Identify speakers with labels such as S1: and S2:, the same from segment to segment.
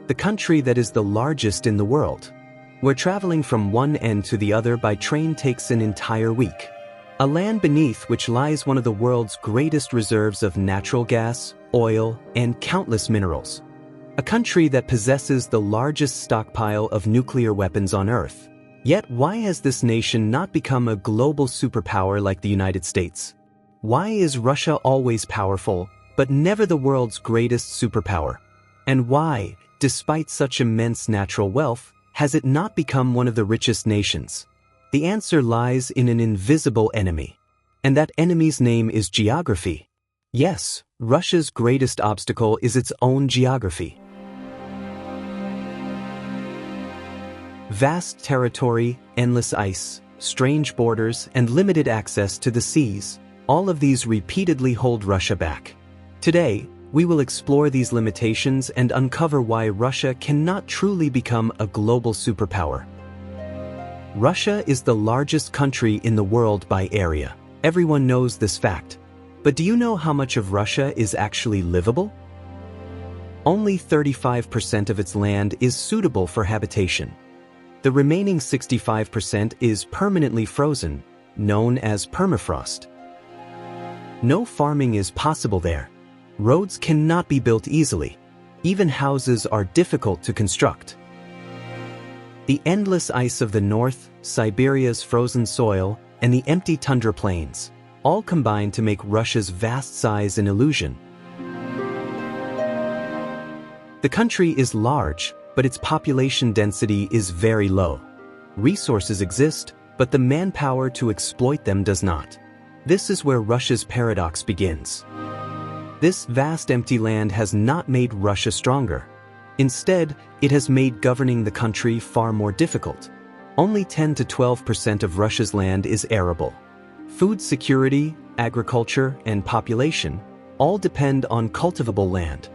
S1: The country that is the largest in the world, where traveling from one end to the other by train takes an entire week. A land beneath which lies one of the world's greatest reserves of natural gas, oil, and countless minerals. A country that possesses the largest stockpile of nuclear weapons on Earth. Yet why has this nation not become a global superpower like the United States? Why is Russia always powerful, but never the world's greatest superpower? And why, despite such immense natural wealth, has it not become one of the richest nations? The answer lies in an invisible enemy. And that enemy's name is geography. Yes, Russia's greatest obstacle is its own geography. Vast territory, endless ice, strange borders, and limited access to the seas, all of these repeatedly hold Russia back. Today, we will explore these limitations and uncover why Russia cannot truly become a global superpower. Russia is the largest country in the world by area. Everyone knows this fact. But do you know how much of Russia is actually livable? Only 35% of its land is suitable for habitation. The remaining 65% is permanently frozen, known as permafrost. No farming is possible there. Roads cannot be built easily. Even houses are difficult to construct. The endless ice of the north, Siberia's frozen soil, and the empty tundra plains, all combine to make Russia's vast size an illusion. The country is large, but its population density is very low. Resources exist, but the manpower to exploit them does not. This is where Russia's paradox begins. This vast empty land has not made Russia stronger. Instead, it has made governing the country far more difficult. Only 10 to 12% of Russia's land is arable. Food security, agriculture, and population all depend on cultivable land.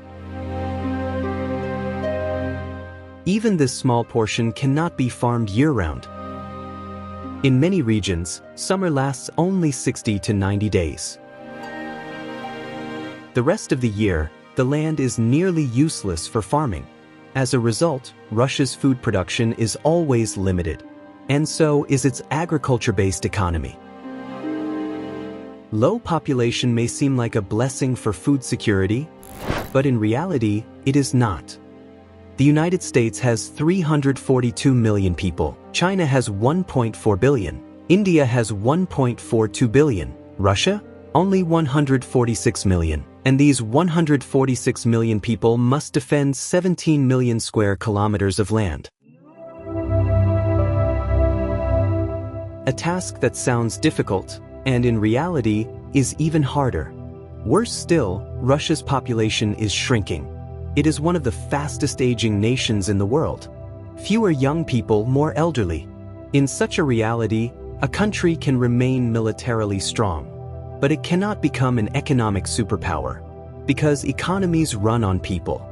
S1: Even this small portion cannot be farmed year-round. In many regions, summer lasts only 60 to 90 days. The rest of the year, the land is nearly useless for farming. As a result, Russia's food production is always limited, and so is its agriculture-based economy. Low population may seem like a blessing for food security, but in reality, it is not. The United States has 342 million people, China has 1.4 billion, India has 1.42 billion, Russia? Only 146 million. And these 146 million people must defend 17 million square kilometers of land. A task that sounds difficult, and in reality, is even harder. Worse still, Russia's population is shrinking. It is one of the fastest aging nations in the world. Fewer young people, more elderly. In such a reality, a country can remain militarily strong, but it cannot become an economic superpower, because economies run on people.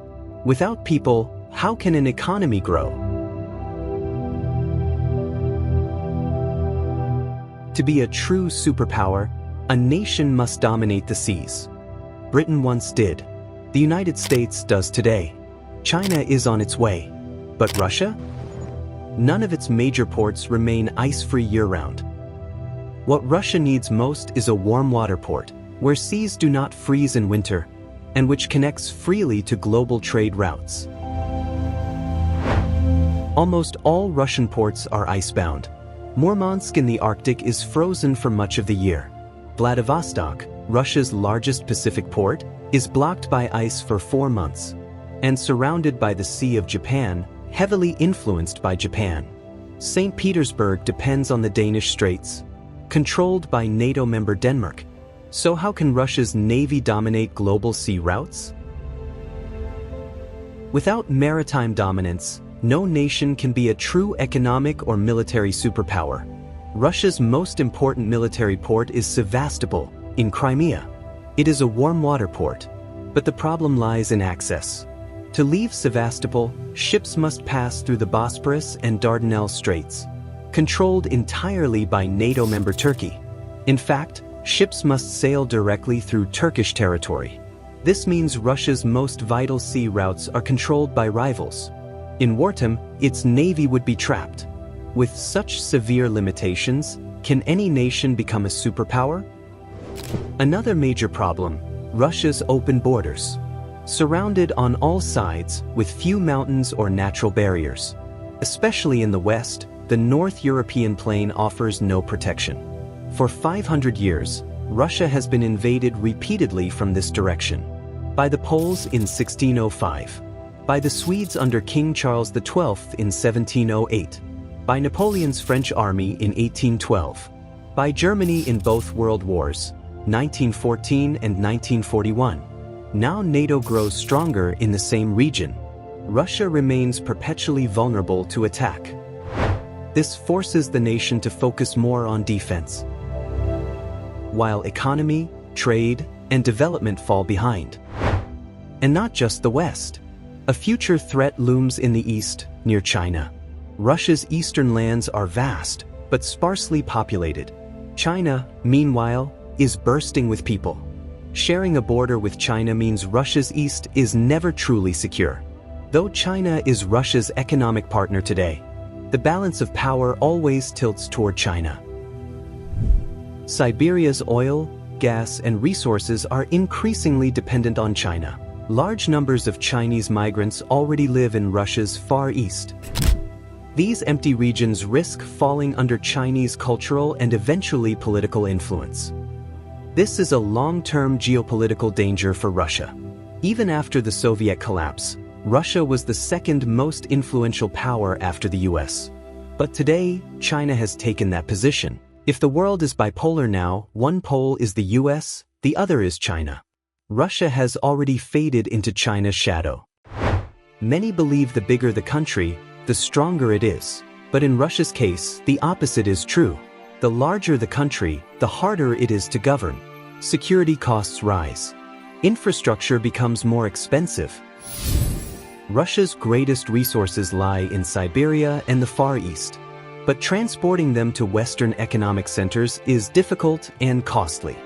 S1: Without people, how can an economy grow? To be a true superpower, a nation must dominate the seas. Britain once did. The United States does today. China is on its way. But Russia? None of its major ports remain ice-free year-round. What Russia needs most is a warm water port, where seas do not freeze in winter, and which connects freely to global trade routes. Almost all Russian ports are icebound. Murmansk in the Arctic is frozen for much of the year. Vladivostok, Russia's largest Pacific port, is blocked by ice for 4 months, and surrounded by the Sea of Japan, heavily influenced by Japan. St. Petersburg depends on the Danish Straits, controlled by NATO member Denmark. So how can Russia's navy dominate global sea routes? Without maritime dominance, no nation can be a true economic or military superpower. Russia's most important military port is Sevastopol, in Crimea. It is a warm water port, but the problem lies in access. To leave Sevastopol, ships must pass through the Bosporus and Dardanelles Straits, controlled entirely by NATO member Turkey. In fact, ships must sail directly through Turkish territory. This means Russia's most vital sea routes are controlled by rivals. In wartime, its navy would be trapped. With such severe limitations, can any nation become a superpower? Another major problem: Russia's open borders. Surrounded on all sides with few mountains or natural barriers. Especially in the west, the North European plain offers no protection. For 500 years, Russia has been invaded repeatedly from this direction. By the Poles in 1605. By the Swedes under King Charles XII in 1708. By Napoleon's French army in 1812. By Germany in both World Wars, 1914 and 1941. Now NATO grows stronger in the same region. Russia remains perpetually vulnerable to attack. This forces the nation to focus more on defense, while economy, trade, and development fall behind. And not just the West. A future threat looms in the east, near China. Russia's eastern lands are vast, but sparsely populated. China, meanwhile, is bursting with people. Sharing a border with China means Russia's east is never truly secure. Though China is Russia's economic partner today, the balance of power always tilts toward China. Siberia's oil, gas, and resources are increasingly dependent on China. Large numbers of Chinese migrants already live in Russia's Far East. These empty regions risk falling under Chinese cultural and eventually political influence. This is a long-term geopolitical danger for Russia. Even after the Soviet collapse, Russia was the second most influential power after the US. But today, China has taken that position. If the world is bipolar now, one pole is the US, the other is China. Russia has already faded into China's shadow. Many believe the bigger the country, the stronger it is. But in Russia's case, the opposite is true. The larger the country, the harder it is to govern. Security costs rise. Infrastructure becomes more expensive. Russia's greatest resources lie in Siberia and the Far East. But transporting them to Western economic centers is difficult and costly.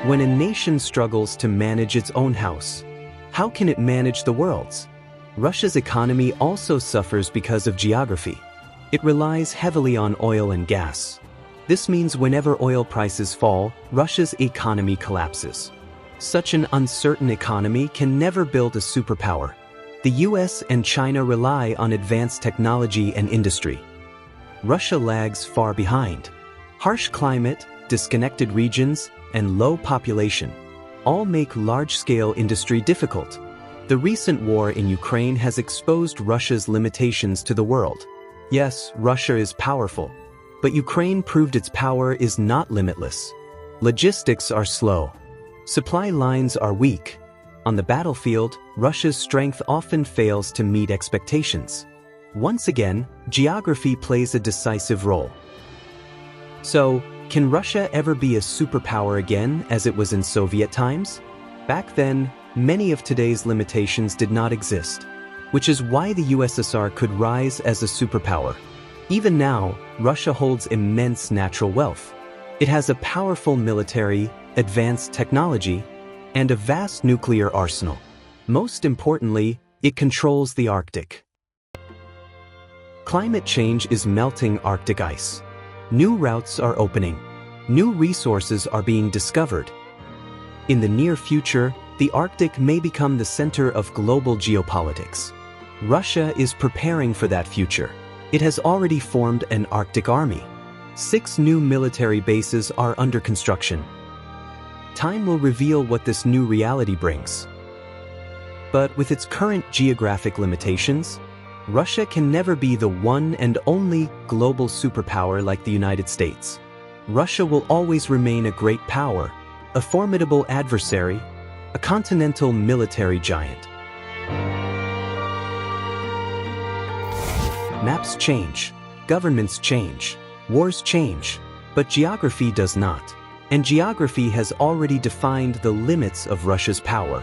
S1: When a nation struggles to manage its own house, how can it manage the world's? Russia's economy also suffers because of geography. It relies heavily on oil and gas. This means whenever oil prices fall, Russia's economy collapses. Such an uncertain economy can never build a superpower. The US and China rely on advanced technology and industry. Russia lags far behind. Harsh climate, disconnected regions, and low population all make large-scale industry difficult. The recent war in Ukraine has exposed Russia's limitations to the world. Yes, Russia is powerful, but Ukraine proved its power is not limitless. Logistics are slow. Supply lines are weak. On the battlefield, Russia's strength often fails to meet expectations. Once again, geography plays a decisive role. So, can Russia ever be a superpower again as it was in Soviet times? Back then, many of today's limitations did not exist, which is why the USSR could rise as a superpower. Even now, Russia holds immense natural wealth. It has a powerful military, advanced technology, and a vast nuclear arsenal. Most importantly, it controls the Arctic. Climate change is melting Arctic ice. New routes are opening. New resources are being discovered. In the near future, the Arctic may become the center of global geopolitics. Russia is preparing for that future. It has already formed an Arctic army. 6 new military bases are under construction. Time will reveal what this new reality brings. But with its current geographic limitations, Russia can never be the one and only global superpower like the United States. Russia will always remain a great power, a formidable adversary, a continental military giant. Maps change, governments change, wars change, but geography does not. And geography has already defined the limits of Russia's power.